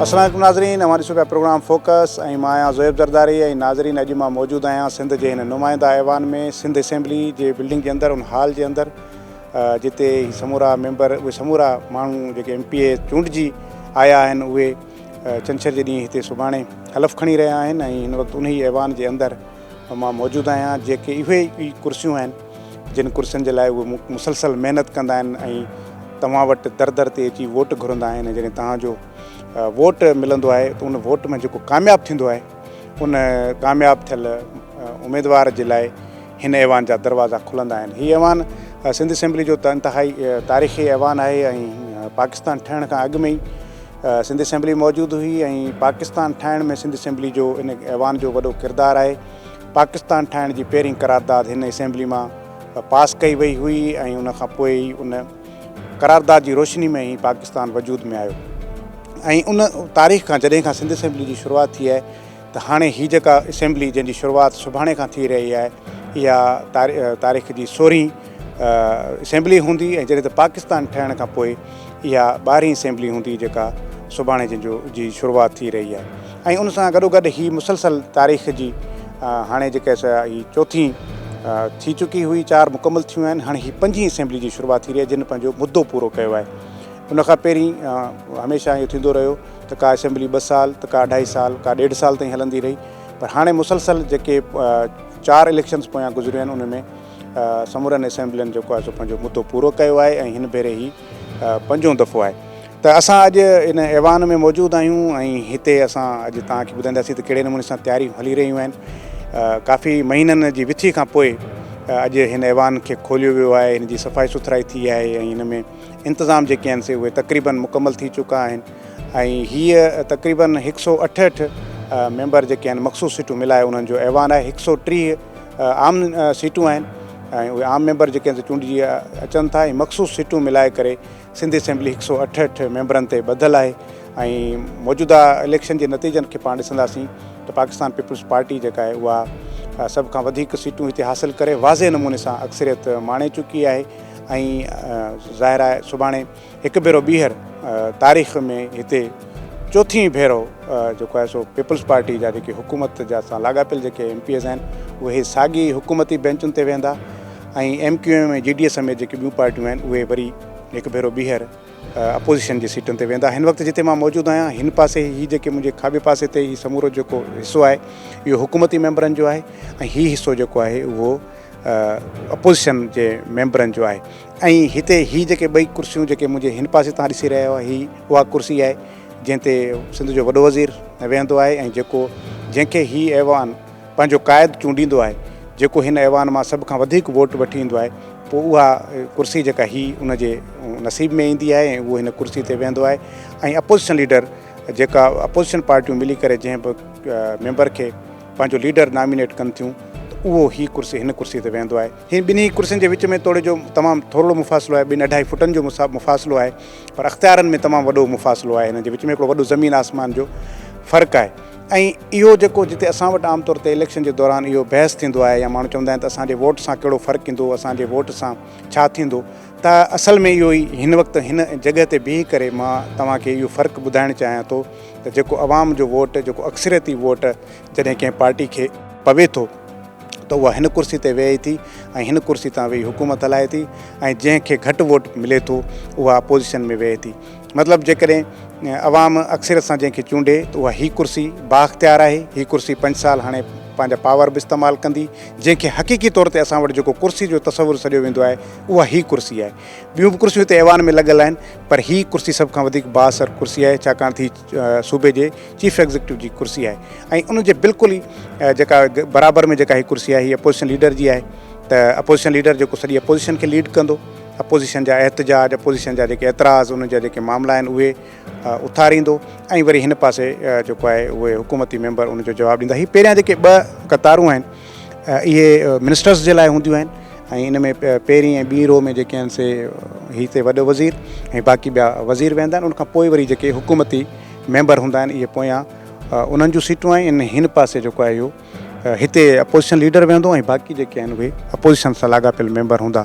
अस्सलाम नाज़रीन, हमारी सुबह प्रोग्राम फोकस ऐं मां आहियां ज़ोएब ज़रदारी ऐं नाज़रीन अॼु मां मौजूदु आहियां सिंध जे हिन नुमाइंदा ऐवान में, सिंध असेंबली जे बिल्डिंग जे अंदरि, उन हॉल जे अंदरि जिते समूरा मेंबर, उहे समूरा माण्हू जेके MPA चूंडिजी आया आहिनि, उहे छंछर जे ॾींहुं हिते सुभाणे हलफ़ खणी रहिया आहिनि। ऐं हिन वक़्तु उन ई ऐवान जे अंदरि मां मौजूदु आहियां। जेके इहे ई कुर्सियूं आहिनि जिन कुर्सियुनि जे लाइ उहे मुसलसल महिनत कंदा आहिनि ऐं तव्हां वटि दर दर ते अची वोट घुरंदा आहिनि। जॾहिं तव्हांजो वोट मिलंदो आहे त उन वोट में जेको कामयाबु थींदो आहे, उन कामयाबु थियल उमेदवार जे लाइ हिन ऐवान जा दरवाज़ा खुलंदा आहिनि। हीअ ऐवान सिंध असेंबली जो इंतिहाई तारीख़ी ऐवान आहे ऐं पाकिस्तान ठहण खां अॻु में ई सिंध असेंबली मौजूदु हुई ऐं पाकिस्तान ठाहिण में सिंध असेंबली जो इन ऐवान जो वॾो किरदारु आहे। पाकिस्तान ठाहिण जी पहिरीं करारदाद हिन असेंबली मां पास कई वई हुई ऐं उन खां पोइ ई उन करारदाद जी रोशनी में ई पाकिस्तान वजूद में आयो। ऐं उन तारीख़ खां जॾहिं खां सिंध असेंबली जी शुरूआति थी आहे त हाणे हीअ जेका असेंबली जंहिंजी शुरूआति सुभाणे खां थी रही आहे, इहा तारीख़ जी 16वीं असेंबली हूंदी ऐं जॾहिं त पाकिस्तान ठहण खां पोइ इहा 12वीं असेंबली हूंदी जेका सुभाणे जी शुरूआति थी रही आहे। ऐं उन सां गॾोगॾु हीअ मुसलसल तारीख़ जी हाणे जेका हीअ चौथीं थी चुकी हुई, 4 मुकमल थियूं आहिनि। हाणे हीअ 5वीं असेंबली जी शुरूआति थी रही आहे जिन पंहिंजो मुद्दो पूरो कयो आहे। उनखां पहिरीं हमेशह इहो थींदो रहियो त का असेंबली 2 साल, त का 2.5 साल, का 1.5 साल ताईं हलंदी रही। पर हाणे मुसलसल जेके 4 इलेक्शन्स पोयां गुज़रियूं आहिनि, उन में समूरनि असेंबलियुनि जेको आहे सो पंहिंजो मुद्दो पूरो कयो आहे ऐं हिन भेरे ही 5हों दफ़ो आहे। त असां अॼु इन ऐवान में मौजूदु आहियूं ऐं हिते असां अॼु तव्हांखे ॿुधाईंदासीं त कहिड़े नमूने सां तयारियूं हली रहियूं आहिनि। काफ़ी महीननि जी विथी खां पोइ अॼु हिन ऐवान खे खोलियो वियो आहे, हिन जी सफ़ाई सुथराई थी आहे ऐं हिन में इंतिज़ाम जेके आहिनि से उहे तक़रीबन मुकमल थी चुका आहिनि। ऐं हीअ तक़रीबन 168 मेंबर जेके आहिनि मख़सूस सीटूं मिलाए उन्हनि जो ऐवान आहे। 130 आम सीटूं आहिनि ऐं उहे आम मेंबर जेके आहिनि चूंडिजी अचनि था ऐं मख़सूस सीटूं मिलाए करे सिंध असेंबली 168 मेंबरनि ते ॿधलु आहे। ऐं मौजूदा इलेक्शन जे नतीजनि खे पाण ॾिसंदासीं त पाकिस्तान पीपल्स पार्टी जेका आहे उहा सभ खां वधीक सीटूं हिते हासिलु करे वाज़े नमूने सां अक्सरियत माणे चुकी आहे। ऐं ज़ाहिर आहे सुभाणे हिकु भेरो ॿीहर तारीख़ में हिते चौथीं भेरो जेको आहे सो पीपल्स पार्टी जा जेके हुकूमत जा सां लाॻापियल जेके MPAs आहिनि उहे साॻी हुकूमती बेंचुनि ते वेंदा ऐं MQM ऐं GDS समेत जेके ॿियूं पार्टियूं आहिनि उहे वरी हिकु भेरो ॿीहर अपोज़िशन जी सीटुनि ते वेंदा। हिन वक़्तु जिते मां मौजूदु आहियां, हिन पासे हीअ जेके मुंहिंजे खाॿे पासे ते हीअ समूरो जेको हिसो आहे इहो हुकूमती मेंबरनि जो आहे ऐं हीअ हिसो जेको आहे उहो अपोज़िशन जे मेंबरनि जो आहे। ऐं हिते हीअ जेके 2 कुर्सियूं जेके मुंहिंजे हिन पासे तव्हां ॾिसी रहिया हुआ, हीअ उहा कुर्सी आहे जंहिं ते सिंध जो वॾो वज़ीर वेहंदो आहे ऐं जंहिंखे हीअ ऐवान पंहिंजो क़ाइद चूंडींदो आहे, जेको हिन ऐवान मां सभ खां वधीक वोट वठी ईंदो आहे, पोइ उहा कुर्सी जेका उन जे नसीब में ईंदी आहे ऐं उहो हिन कुर्सी ते वेहंदो आहे। ऐं अपोज़िशन लीडर जेका अपोज़िशन पार्टियूं मिली करे जंहिं बि मेंबर खे पंहिंजो लीडर नॉमिनेट कनि थियूं त उहो हिन कुर्सी ते वेहंदो आहे। हिन ॿिन्ही कुर्सियुनि जे विच में तमामु थोरो मुफ़ासिलो आहे, 2-2.5 फुटनि जो मुफ़ासिलो आहे, पर अख़्तियारनि में तमामु वॾो मुफ़ासिलो आहे। हिन जे विच में हिकिड़ो वॾो ज़मीन आसमान जो फ़र्क़ु आहे। ऐं इहो जेको जिते असां वटि आमतौर ते इलेक्शन जे दौरान इहो बहस थींदो आहे या माण्हू चवंदा आहिनि त असांजे वोट सां कहिड़ो फ़र्क़ु ईंदो, असांजे वोट सां छा थींदो, त असल में इहो ई हिन वक़्तु हिन जॻह ते बीह करे मां तव्हांखे इहो फ़र्क़ु ॿुधाइणु चाहियां थो त जेको अवाम जो वोट, जेको अक्सरियती वोट जॾहिं कंहिं पार्टी खे पवे थो त उहा हिन कुर्सी ते वेहे थी ऐं हिन कुर्सी तां वेही हुकूमत हलाए थी ऐं जंहिंखे घटि वोट मिले थो उहा अपोज़िशन में वेहे थी। मतिलबु जेकॾहिं अवाम अक्सरियत सां जंहिंखे चूंडे त उहा हीअ कुर्सी बाख़्तियार आहे। हीअ कुर्सी 5 साल हाणे पंहिंजा पावर बि इस्तेमालु कंदी। जंहिंखे हक़ीक़ी तौर ते असां वटि जेको कुर्सी जो तसवुरु सॼो वेंदो आहे उहा हीअ कुर्सी आहे। ॿियूं बि कुर्सियूं हिते ऐवान में लॻल आहिनि, पर हीअ कुर्सी सभ खां वधीक बाअसर कुर्सी आहे छाकाणि थी सूबे जे चीफ एग्ज़ीक्यूटिव जी कुर्सी आहे। ऐं उनजे बिल्कुलु ई जेका बराबरि में जेका हीअ कुर्सी आहे हीअ अपोज़िशन लीडर जी आहे। त अपोज़िशन लीडर जेको सॼी अपोज़िशन खे लीड कंदो, अपोज़िशन जा एहतजाज, अपोज़िशन जा जेके एतिराज़, उन जा जेके मामला आहिनि उहे उथारींदो ऐं वरी हिन पासे जेको आहे उहे हुकूमती मेंबर उनजो जवाबु ॾींदा। हीअ पहिरियां जेके 2 कतारूं आहिनि इहे मिनिस्टर्स जे लाइ हूंदियूं आहिनि ऐं इन में पहिरीं ऐं ॿीं रो में जेके आहिनि से हिते वॾो वज़ीर ऐं बाक़ी ॿिया वज़ीर वेहंदा आहिनि। उनखां पोइ वरी जेके हुकूमती मेंबर हूंदा आहिनि इहे पोयां उन्हनि जूं सीटूं आहिनि। हिन पासे जेको आहे इहो हिते अपोज़िशन लीडर वेहंदो ऐं बाक़ी जेके आहिनि उहे अपोज़िशन सां लाॻापियल मेंबर हूंदा।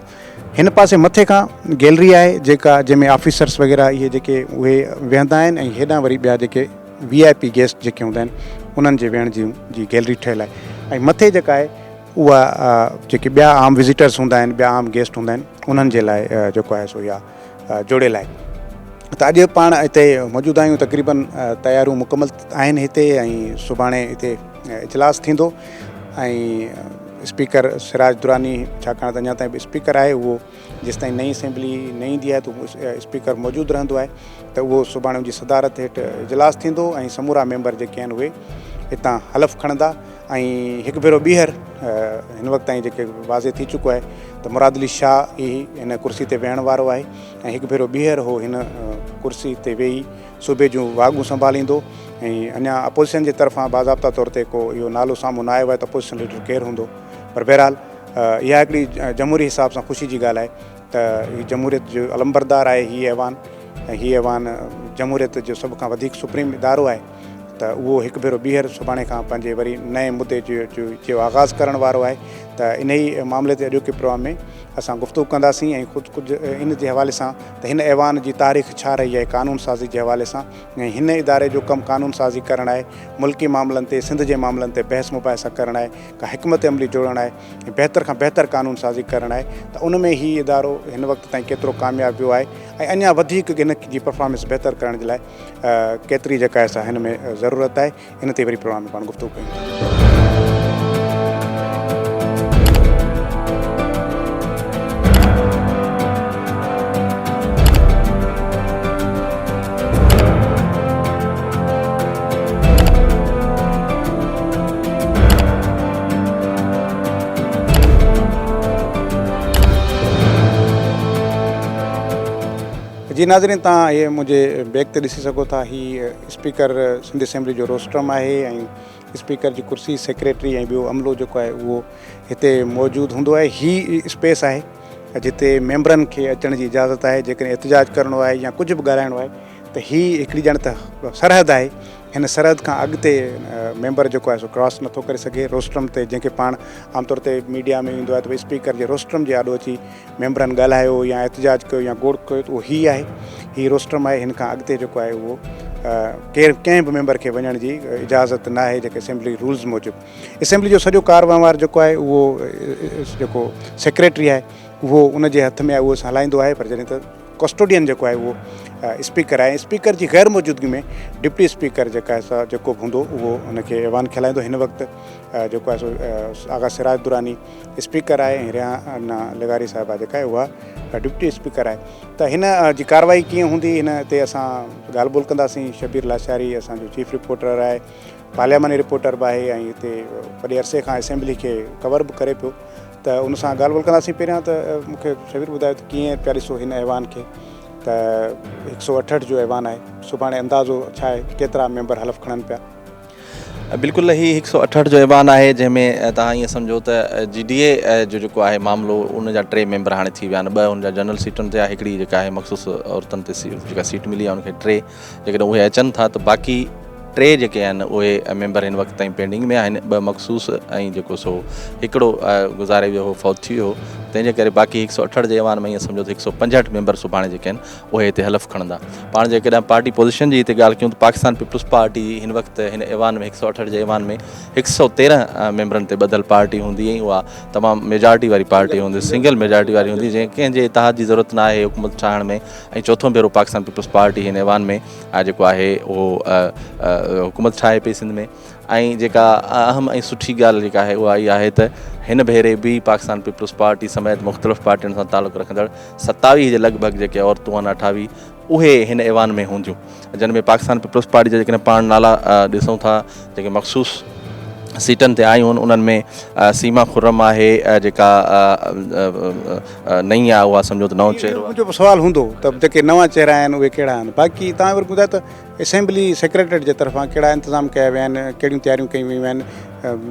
हिन पासे मथे खां गैलरी आहे जेका जंहिंमें ऑफिसर्स वग़ैरह इहे जेके उहे वेहंदा आहिनि ऐं हेॾां वरी ॿिया जेके VIP गेस्ट जेके हूंदा आहिनि उन्हनि जे वेहण जी गैलरी ठहियलु आहे ऐं मथे जेका आहे उहा जेके ॿिया आम विज़िटर्स हूंदा आहिनि, ॿिया आम गेस्ट हूंदा आहिनि, उन्हनि जे लाइ जेको आहे सो इहा जोड़ियल आहे। त अॼु पाण हिते मौजूदु आहियूं, तक़रीबन तयारियूं मुकमल आहिनि हिते ऐं सुभाणे हिते इजलास थींदो ऐं स्पीकर सिराज दुरानी, छाकाणि त अञा ताईं बि स्पीकर आहे, उहो जेसिताईं नई असेंबली न ईंदी आहे त उहो स्पीकर मौजूदु रहंदो आहे, त उहो सुभाणे उनजी सदारत हेठि इजलास थींदो ऐं समूरा मेंबर जेके आहिनि उहे हितां हलफ़ खणंदा ऐं हिकु भेरो ॿीहर हिन वक़्त ताईं जेके वाज़े थी चुको आहे त मुराद अली शाह ई हिन कुर्सी ते वेहण वारो आहे ऐं हिकु भेरो ॿीहर हो हिन कुर्सी ते वेही सूबे जूं वाॻूं संभालींदो ऐं अञा अपोज़िशन जे तरफ़ां बाज़ाब्ता तौर ते को इहो नालो साम्हूं न आयो आहे त अपोज़िशन लीडर केरु हूंदो, पर बहरहाल इहा हिकिड़ी जमहूरी हिसाब सां ख़ुशी जी ॻाल्हि आहे त हीअ जमहूरियत जो अलमबरदार आहे हीअ ऐवान ऐं हीअ ऐवान जमहूरियत जो सभ खां वधीक सुप्रीम इदारो आहे, त उहो हिकु भेरो ॿीहर सुभाणे खां पंहिंजे वरी नए मुदे जो आगाज़ करण वारो आहे। त इन ई मामले ते अॼोके प्रोग्राम में असां गुफ़्तगू कंदासीं ऐं कुझु इन जे हवाले सां त हिन ऐवान जी तारीख़ छा रही आहे क़ानून साज़ी जे हवाले सां ऐं हिन इदारे जो कमु क़ानून साज़ी करणु आहे, मुल्की मामलनि ते, सिंध जे मामलनि ते बहस मुबाहिसा करणु आहे, का हिकमत अमली जोड़णु आहे ऐं बहितर खां बहितर क़ानून साज़ी करणु आहे। त उन में हीउ इदारो हिन वक़्त ताईं केतिरो कामयाबु वियो आहे ऐं अञा वधीक हिन जी परफॉर्मेंस बहितर करण जे लाइ केतिरी जेका आहे हिन में ज़रूरत आहे, इन ते वरी प्रोग्राम में पाण गुफ़्तगू कयूं। जी नाज़रीन, तव्हां इहे मुंहिंजे बैग ते ॾिसी सघो था, हीअ स्पीकर सिंध असेंबली जो रोस्ट्रम आहे ऐं स्पीकर जी कुर्सी, सेक्रेटरी ऐं ॿियो अमलो जेको आहे उहो हिते मौजूदु हूंदो आहे। हीअ स्पेस आहे जिते मेंबरनि खे अचण जी इजाज़त आहे, जेकॾहिं एतिजाज करिणो आहे या कुझु बि ॻाल्हाइणो आहे त हीअ हिकिड़ी ॼण त सरहद आहे, हिन सरहद खां अॻिते मेंबर जेको आहे सो क्रॉस नथो करे सघे। रोस्ट्रम ते जंहिंखे पाण आमतौर ते मीडिया में ईंदो आहे त भई स्पीकर जे रोस्ट्रम जे आॾो अची मेंबरनि ॻाल्हायो या एतिजाज कयो या गोड़ कयो, त उहो हीअ आहे, हीअ रोस्ट्रम आहे। हिन खां अॻिते जेको आहे उहो कंहिं बि मेंबर खे वञण जी इजाज़त न आहे, जेके असेंबली रूल्स मूजिबि। असेंबली जो सॼो कारवहिंवार जेको आहे उहो जेको सेक्रेटरी आहे उहो उनजे हथ में आहे, उहो हलाईंदो आहे, पर जॾहिं त कस्टोडियन जेको आहे उहो स्पीकर आहे। स्पीकर जी गैर मौजूदगी में डिप्टी स्पीकर जेको बि हूंदो उहो उनखे ऐवान खिलाईंदो। हिन वक़्तु जेको आहे सो आगा सिराज दुरानी स्पीकर आहे ऐं रिहाना लगारी साहिबा जेका आहे उहा डिप्टी स्पीकर आहे। त हिन जी कार्रवाई कीअं हूंदी, हिन ते असां ॻाल्हि ॿोल कंदासीं। शबीर लाशारी असांजो चीफ रिपोर्टर आहे, पार्लियामानी रिपोर्टर बि आहे ऐं हिते वॾे अरसे खां असेंबली खे कवर बि करे पियो, त उन सां ॻाल्हि ॿोल कंदासीं। पहिरियां त मूंखे शबीर ॿुधायो त कीअं पिया ॾिसो हिन ऐवान खे, त 168 जो ऐवान आहे, सुभाणे अंदाज़ो छा आहे, केतिरा मेंबर हलफ़ खणनि पिया? बिल्कुलु ही 168 जो ऐवान आहे, जंहिंमें तव्हां ईअं सम्झो त GDA जो जेको आहे मामिलो उन जा 3 मेंबर हाणे थी विया आहिनि। 2 हुन जा जनरल सीटुनि ते आहे, हिकिड़ी जेका आहे मख़सूस औरतुनि ते जेका सीट मिली आहे उनखे 3, जेकॾहिं उहे अचनि था त बाक़ी 3 जेके आहिनि उहे मेंबर हिन वक़्त ताईं पेंडिंग में आहिनि। 2 मख़सूस ऐं जेको सो हिकिड़ो गुज़ारे वियो हो, फौत थी वियो हो, तंहिंजे करे बाक़ी 168 जे ऐवान में ईअं सम्झो त 165 मेंबर सुभाणे जेके आहिनि उहे हिते हलफ़ खणंदा। पाण जेकॾहिं पार्टी पोज़ीशन जी हिते ॻाल्हि कयूं त पाकिस्तान पीपल्स पार्टी हिन वक़्तु हिन ऐवान में 168 जे ऐवान में 113 मेंबरनि ते ॿधल पार्टी हूंदी ऐं उहा तमामु मेजॉरिटी वारी पार्टी हूंदी, सिंगल मेजॉरिटी वारी हूंदी, जंहिं कंहिंजे इतिहाद जी ज़रूरत न आहे हुकूमत ठाहिण में। ऐं चोथों भेरो पाकिस्तान पीपल्स पार्टी हिन ऐवान में जेको आहे उहो हुकूमत ठाहे पई सिंध में। ऐं जेका अहम ऐं सुठी ॻाल्हि जेका आहे उहा इहा आहे त हिन भेरे बि पाकिस्तान पीपल्स पार्टी समेत मुख़्तलिफ़ पार्टियुनि सां तालुक़ु रखंदड़ 27 जे लॻभॻि जेके औरतूं आहिनि, 28 उहे हिन ऐवान में हूंदियूं, जिन में पाकिस्तान पीपल्स पार्टी जा जेकॾहिं पाण नाला ॾिसूं था जेके मख़सूस सीटनि ते आयूं आहिनि, उन्हनि में सीमा खुर्रम आहे, जेका नई आहे, उहा सम्झो त नओं चेहरो। मुंहिंजो सुवालु हूंदो त जेके नवां चेहरा आहिनि उहे कहिड़ा आहिनि? बाक़ी तव्हां वरी ॿुधायो त असेंबली सेक्रेटरीट जे तरफ़ां कहिड़ा इंतज़ाम कया विया आहिनि, कहिड़ियूं तयारियूं कयूं वियूं आहिनि?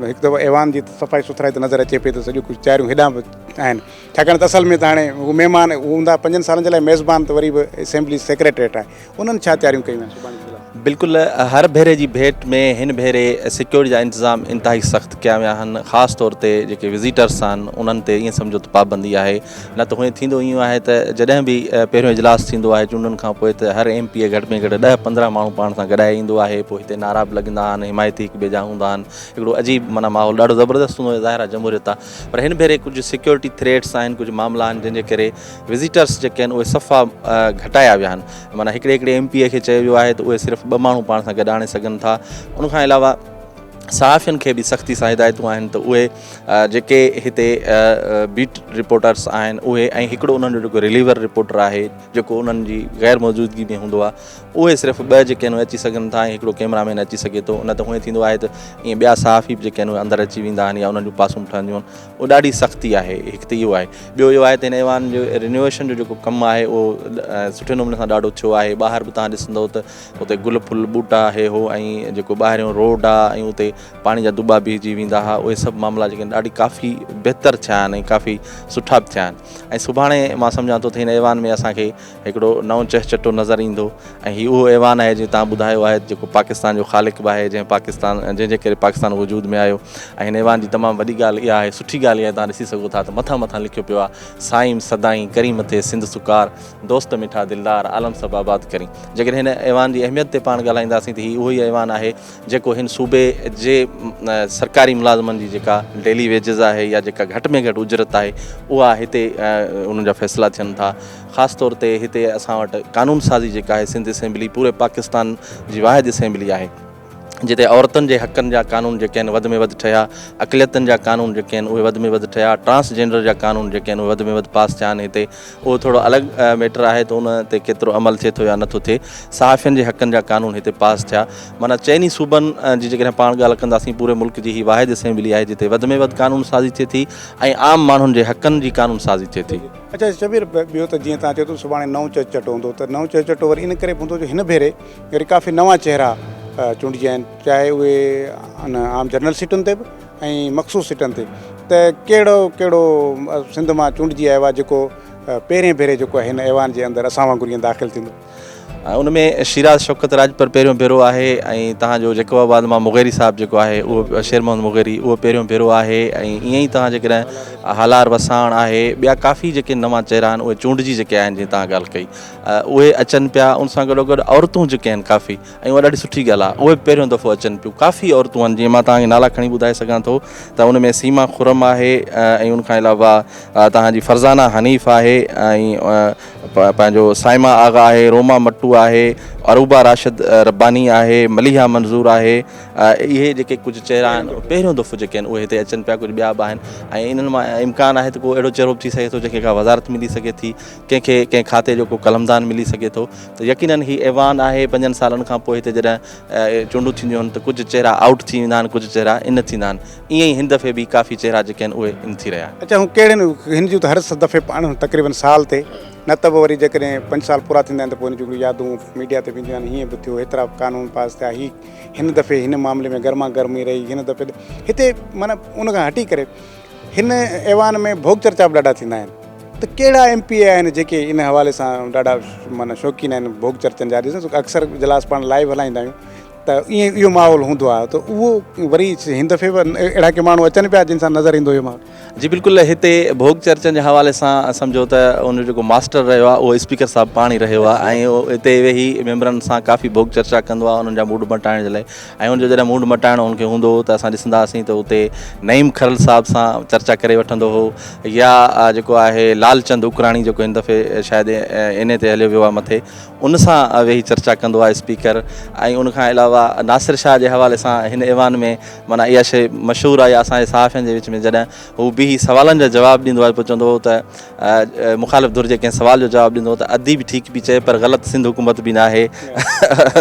हिकु दफ़ो ऐवान जी सफ़ाई सुथराई त नज़र अचे पई त सॼो कुझु तयारियूं हेॾां बि आहिनि, छाकाणि त असल में त हाणे उहे महिमान हूंदा 5 सालनि जे लाइ मेज़बान, त वरी बि असेंबली सेक्रेटरीट आहे, उन्हनि छा तयारियूं कयूं आहिनि सुभाणे जे लाइ? बिल्कुलु हर भेरे जी भेट में हिन भेरे सिक्योरिटी जा इंतज़ाम इंतिहाई सख़्तु कया विया आहिनि। ख़ासि तौर ते जेके विज़िटर्स आहिनि उन्हनि ते ईअं सम्झो त पाबंदी आहे। न त हूअं थींदो ईअं आहे त जॾहिं बि पहिरियों इजलास थींदो आहे चूंडनि खां पोइ त हर MP घटि में घटि 10-15 माण्हू पाण सां गॾाए ईंदो आहे। पोइ हिते नारा बि लॻंदा आहिनि, हिमायती हिक ॿिए जा हूंदा आहिनि। हिकिड़ो अजीब माना माहौल ॾाढो ज़बरदस्त हूंदो आहे, ज़ाहिर आहे जमहूरियत आहे। पर हिन भेरे कुझु सिक्योरिटी थ्रेट्स आहिनि, कुझु मामला आहिनि जंहिंजे करे विज़िटर्स जेके आहिनि उहे सफ़ा घटाया विया आहिनि। माना हिकिड़े MP खे चयो वियो आहे त उहे सिर्फ़ु 2 माण्हू पाण सां गॾु आणे सघनि था। उनखां अलावा सहाफ़ियुनि खे बि सख़्ती सां हिदायतूं आहिनि त उहे जेके हिते बीट रिपोर्टर्स आहिनि उहे ऐं हिकिड़ो उन्हनि जो जेको रिलीवर रिपोर्टर आहे जेको उन्हनि जी ग़ैर मौजूदगी में हूंदो आहे, उहे सिर्फ़ु 2 जेके आहिनि अची सघनि था ऐं हिकिड़ो कैमरामैन अची सघे थो। न त हूअं थींदो आहे त ईअं ॿिया सहाफ़ी जेके आहिनि उहे अंदरि अची वेंदा आहिनि या उन्हनि जूं पासूं ठहंदियूं आहिनि। उहो ॾाढी सख़्ती आहे। हिकु त इहो आहे। ॿियो इहो आहे त हिन ऐवान जो रिनोवेशन जो जेको कमु आहे उहो सुठे नमूने सां ॾाढो थियो आहे। ॿाहिरि बि तव्हां ॾिसंदव त उते गुल फुल ॿूटा आहे हो ऐं जेको ॿाहिरियों रोड आहे ऐं उते पाणी जा दुॿा बीहजी वेंदा हुआ। उहे सभु मामला जेके ॾाढी काफ़ी बहितर थिया आहिनि ऐं काफ़ी सुठा बि थिया आहिनि। ऐं सुभाणे मां सम्झां थो त हिन ऐवान में असांखे हिकिड़ो नओं चहचटो नज़र ईंदो ऐं हीउ उहो ऐवान आहे जीअं तव्हां ॿुधायो आहे जेको पाकिस्तान जो ख़ालिक़ बि आहे, जंहिंजे करे पाकिस्तान वजूद में आयो। ऐं हिन ऐवान जी तमामु वॾी ॻाल्हि इहा आहे, सुठी ॻाल्हि इहा तव्हां ॾिसी सघो था त मथां लिखियो पियो आहे साईं सदाईं करीम थे सिंध सुकार दोस्त मिठा दिलदार आलम सब आबाद करी। जेकॾहिं हिन ऐवान जी अहमियत ते पाण ॻाल्हाईंदासीं त हीउ उहो ई ऐवान आहे जेको हिन सूबे जे सरकारी मुलाज़िमनि जी जेका डेली वेजिस आहे या जेका घटि में घटि उजरत आहे उहा हिते उन्हनि जा फ़ैसिला थियनि था। ख़ासि तौर ते हिते असां वटि कानून साज़ी जेका आहे सिंध असेंबली पूरे पाकिस्तान जी वाहिद असेंबली आहे जिते औरतुनि जे हक़नि जा कानून जेके आहिनि वधि में वधि ठहिया, अक़लियतुनि जा कानून जेके आहिनि उहे वधि में वधि ठहिया, ट्रांसजेंडर जा कानून जेके आहिनि उहे वधि में वधि पास थिया आहिनि। हिते उहो थोरो अलॻि मैटर आहे त उन ते केतिरो अमल थिए थो या नथो थिए। सहाफ़ियुनि जे हक़नि जा कानून हिते पास थिया। माना चइनी सूबनि जी जेकॾहिं पाण ॻाल्हि कंदासीं पूरे मुल्क जी ही वाहिद असेंबली आहे जिते वधि में वधि कानून साज़ी थिए थी ऐं आम माण्हुनि जे हक़नि जी कानून साज़ी थिए थी। अच्छा शबीर, ॿियो त जीअं तव्हां चयो था सुभाणे नओं चहचटो हूंदो त नओं चहचटो वरी इन करे हूंदो जो हिन भेरे वरी काफ़ी नवां चहिरा चूंडिजिया आहिनि, चाहे उहे आम जनरल सीटुनि ते बि ऐं मख़सूस सीटुनि ते। त कहिड़ो सिंध मां चूंडिजी आयो आहे जेको पहिरें भेरे जेको आहे हिन ऐवान जे अंदरि असां वांगुरु ईअं दाख़िल थींदो? उन में शिराज शौकत राजपर पहिरियों भेरो आहे ऐं तव्हांजो जैकोबाबाद मां मुग़ैरी साहिबु जेको आहे उहो शेर मोहम्मद मुग़ैरी उहो पहिरियों भेरो आहे। ऐं ईअं ई तव्हां जेकॾहिं हालार वसाण आहे, ॿिया काफ़ी जेके नवां चहिरा आहिनि उहे चूंडिजी जेके आहिनि जीअं तव्हां ॻाल्हि कई उहे अचनि पिया। उन सां गॾोगॾु औरतूं जेके आहिनि काफ़ी, ऐं उहा ॾाढी सुठी ॻाल्हि आहे, उहे पहिरियों दफ़ो अचनि पियूं। काफ़ी औरतूं आहिनि जीअं मां तव्हांखे नाला खणी ॿुधाए सघां थो त उन में सीमा खुरम आहे ऐं उनखां अलावा तव्हांजी फरज़ाना हनीफ़ आहे ऐं पंहिंजो साइमा आगा आहे, रोमा मट्टू आहे, अरूबा राशिद रब्बानी आहे, मलिहा मंज़ूर आहे। इहे जेके कुझु चहिरा आहिनि पहिरियों दफ़ो जेके आहिनि उहे हिते अचनि पिया। कुझु ॿिया बि आहिनि ऐं इन्हनि मां इम्कान आहे त को अहिड़ो चहिरो बि थी सघे थो जंहिंखे का वज़ारत मिली सघे थी, कंहिंखे कंहिं खाते जो को कलमदान मिली सघे थो। त यकीनन ही ऐवान आहे। 5 सालनि खां पोइ हिते जॾहिं चूंडूं थींदियूं आहिनि त कुझु चहिरा आउट थी वेंदा आहिनि, कुझु चहिरा इन थींदा आहिनि। ईअं ई हिन दफ़े बि काफ़ी चहिरा जेके आहिनि उहे इन थी रहिया। अच्छा, हू कहिड़े हिन जूं त हर दफ़े पाण तक़रीबन साल ते न त वरी जेकॾहिं 5 साल पूरा थींदा आहिनि त पोइ हिन जूं यादूं मीडिया ते वेंदियूं आहिनि, हीअं बि थियो, हेतिरा कानून पास थिया, हिन दफ़े हिन मामले में गर्मा गर्मी रही, हिन दफ़े हिते माना उन खां हटी करे हिन ऐवान में भोग चर्चा बि ॾाढा थींदा आहिनि। त कहिड़ा MP आहिनि जेके इन हवाले सां ॾाढा माना शौक़ीन आहिनि भोग चर्चनि जा? ॾिसो अक्सर इजलास पाण लाइव हलाईंदा आहियूं त ईअं इहो माहौल हूंदो आहे। त उहो वरी हिन दफ़े बि अहिड़ा के माण्हू अचनि पिया जिन सां नज़र ईंदो इहो माहौल? जी बिल्कुलु। हिते भोग चर्चनि जे हवाले सां सम्झो त उनजो जेको मास्टर रहियो आहे उहो स्पीकर साहिबु पाण ई रहियो आहे ऐं उहो हिते वेही मेंबरनि सां काफ़ी भोग चर्चा कंदो आहे उन्हनि जा मूड मटाइण जे लाइ। ऐं उनजो जॾहिं मूड मटाइणो उनखे हूंदो हो त असां ॾिसंदा हुआसीं त उते नईम खरल साहिब सां चर्चा करे वठंदो हो या जेको आहे लालचंद उकराणी जेको हिन दफ़े शायदि इन ते हलियो वियो आहे मथे, उन सां वेही चर्चा कंदो आहे स्पीकर। ऐं उनखां अलावा नासिर शाह जे हवाले सां हिन ऐवान में माना इहा शइ मशहूरु आहे असांजे सहाफ़ियुनि जे विच में, जॾहिं हू बि सवालनि जा जवाब ॾींदो आहे पोइ चवंदो हो त मुखालिफ़ धुर जे कंहिं सवाल जो जवाबु ॾींदो त अधी बि ठीकु बि चए पर ग़लति सिंध हुकूमत बि न आहे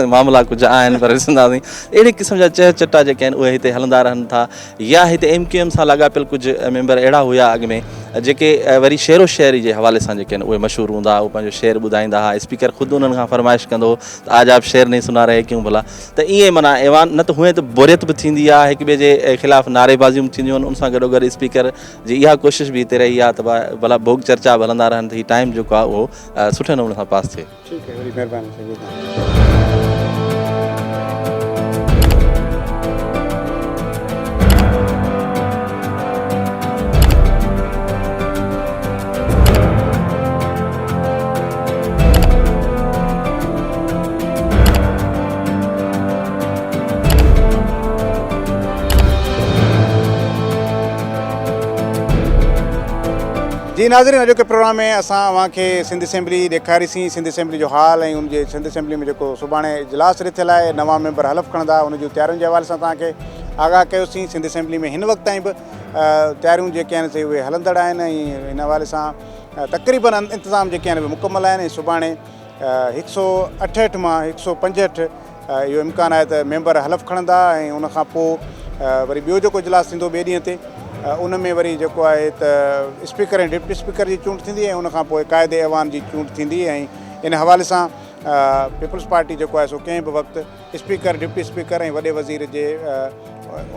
मामला कुझु आहिनि पर ॾिसंदासीं। अहिड़े क़िस्म जा चहचटा जेके आहिनि उहे हिते हलंदा रहनि था। या हिते MQM सां लाॻापियल कुझु मेंबर अहिड़ा हुआ अॻु में जेके वरी शेरो शाइरी जे हवाले सां जेके आहिनि उहे मशहूरु हूंदा, उहे पंहिंजो शेर ॿुधाईंदा हुआ। स्पीकर ख़ुदि उन्हनि खां फरमाइश कंदो हो त आज आप शेर नहीं सुना रहे क्यों भला। त ईअं माना ऐवान न त हुए त बोरियत बि थींदी आहे, हिक ॿिए जे ख़िलाफ़ु नारेबाज़ियूं बि थींदियूं आहिनि। उन सां गॾोगॾु स्पीकर जी इहा कोशिशि बि हिते रही आहे त भला भोग चर्चा बि हलंदा रहनि त हीउ टाइम जेको आहे उहो सुठे नमूने सां पास थिए। ठीकु आहे, वरी महिरबानी। जी नाज़रीन, अॼोके प्रोग्राम में असां अव्हांखे सिंध असेंबली ॾेखारीसीं, सिंध असेंबली जो हाल ऐं उनजे सिंध असेंबली में जेको सुभाणे इजलास रिथियल आहे, नवां मेंबर हलफ़ खणंदा, उन जूं तयारियुनि जे हवाले सां तव्हांखे आगाह कयोसीं। सिंध असेंबली में हिन वक़्त ताईं बि तयारियूं जेके आहिनि से उहे हलंदड़ आहिनि ऐं हिन हवाले सां तक़रीबन इंतिज़ाम जेके आहिनि उहे मुकमल आहिनि। ऐं सुभाणे 168 मां 165 इहो इम्कानु आहे त मेंबर हलफ़ खणंदा ऐं उनखां पोइ वरी ॿियो जेको इजलास थींदो ॿिए ॾींहं ते उन में वरी जेको आहे त स्पीकर ऐं डिप्टी स्पीकर जी चूंड थींदी ऐं उनखां पोइ क़ाइदे ऐवान जी चूंड थींदी। ऐं इन हवाले सां पीपल्स पार्टी जेको आहे सो कंहिं बि वक़्तु स्पीकर डिप्टी स्पीकर ऐं वॾे वज़ीर जे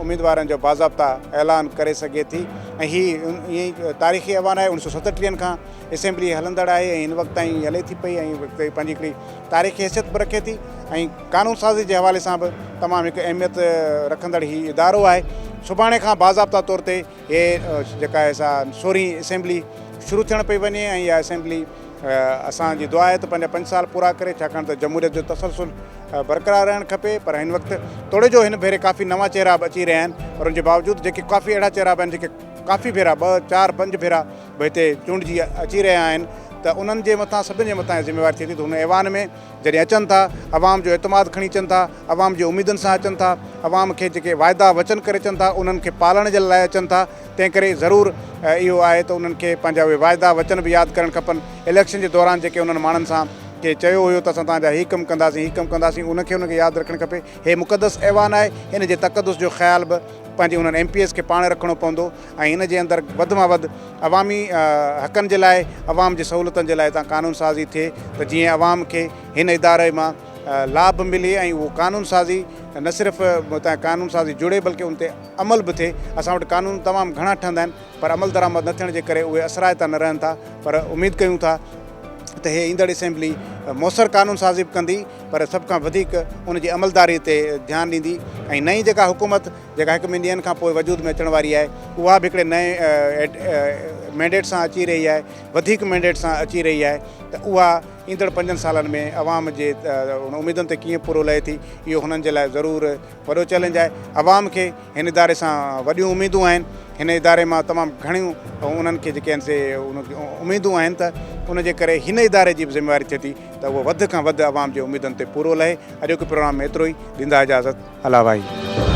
उम्मीदवारनि जो बाज़ाब्ता ऐलान करे सघे थी। ऐं हीअ ईअं ई तारीख़ी ऐवान आहे, 1937 खां असेंबली हलंदड़ आहे ऐं हिन वक़्त ताईं हले थी पई ऐं पंहिंजी हिकिड़ी तारीख़ी हैसियत बि रखे थी। ऐं कानून साज़ी जे हवाले सां बि तमामु हिकु अहमियत रखंदड़ हीउ इदारो आहे। सुभाणे खां बाज़ाब्ता तौर ते हे जेका आहे सा 16वीं असेंबली शुरू थियण पई वञे ऐं इहा असेंबली असांजी दुआ आहे त पंहिंजा 5 साल पूरा करे, छाकाणि त जमहूरियत जो तसलसुल बरक़रार रहणु खपे। पर हिन वक़्तु तोड़े जो हिन भेरे काफ़ी नवां चहिरा बि अची रहिया आहिनि, पर उनजे बावजूदि जेके काफ़ी अहिड़ा चहिरा बि आहिनि जेके काफ़ी भेरा 2, 4, 5 भेरा बि हिते चूंडिजी अची रहिया आहिनि, त उन्हनि जे मथां सभिनि जे मथां ज़िम्मेवारी थिए थी त हुन ऐवान में जॾहिं अचनि था, अवाम जो एतमाद खणी अचनि था, अवाम जी उमीदुनि सां अचनि था, अवाम खे जेके वाइदा वचन करे अचनि था उन्हनि खे पालण जे लाइ अचनि था। तंहिं करे ज़रूरु इहो आहे त उन्हनि खे पंहिंजा उहे वाइदा वचन बि यादि करणु खपनि। इलेक्शन जे दौरान जेके उन्हनि माण्हुनि सां के चयो हुयो त असां तव्हांजा हीअ कमु कंदासीं, उनखे यादि रखणु खपे। हे मुक़दस ऐवान आहे, हिन जे तक़दुस जो ख़्यालु बि पंहिंजे उन्हनि MPs खे पाण रखिणो पवंदो ऐं हिन जे अंदरि वधि मां वधि अवामी हक़नि जे लाइ, अवाम जी सहूलियतुनि जे लाइ तव्हां कानून साज़ी थिए त जीअं अवाम खे हिन इदारे मां लाभ मिले ऐं उहो कानून साज़ी न सिर्फ़ु उतां कानून साज़ी जुड़े बल्कि उन ते अमल बि थिए। असां वटि कानून तमामु घणा ठहंदा आहिनि पर अमल दरामद न थियण जे करे उहे असराइता न रहनि था। पर उमेदु कयूं था त हे ईंदड़ असेंबली मौसर कानून साज़ी बि कंदी, पर सभ खां वधीक उनजी अमलदारी ते ध्यानु ॾींदी। ऐं नई जेका हुकूमत जेका 1 ॿिनि ॾींहंनि खां पोइ वजूद में अचण वारी आहे, उहा बि हिकिड़े नए मैंडेट सां अची रही आहे, वधीक मैंडेट सां अची रही आहे। त उहा ईंदड़ 5 सालनि में अवाम जे उन उमीदुनि ते कीअं पूरो लहे थी, इहो हुननि जे लाइ ज़रूरु वॾो चैलेंज आहे। अवाम खे हिन इदारे सां वॾियूं उमीदूं आहिनि, हिन इदारे मां तमामु घणियूं उन्हनि खे जेके आहिनि से उमीदूं आहिनि, त उनजे करे हिन इदारे जी बि ज़िम्मेवारी थिए थी त उहो वधि खां वधि अवाम जे उमीदुनि ते पूरो लहे। अॼोके प्रोग्राम में एतिरो ई, ॾींदा इजाज़त, अला भाई।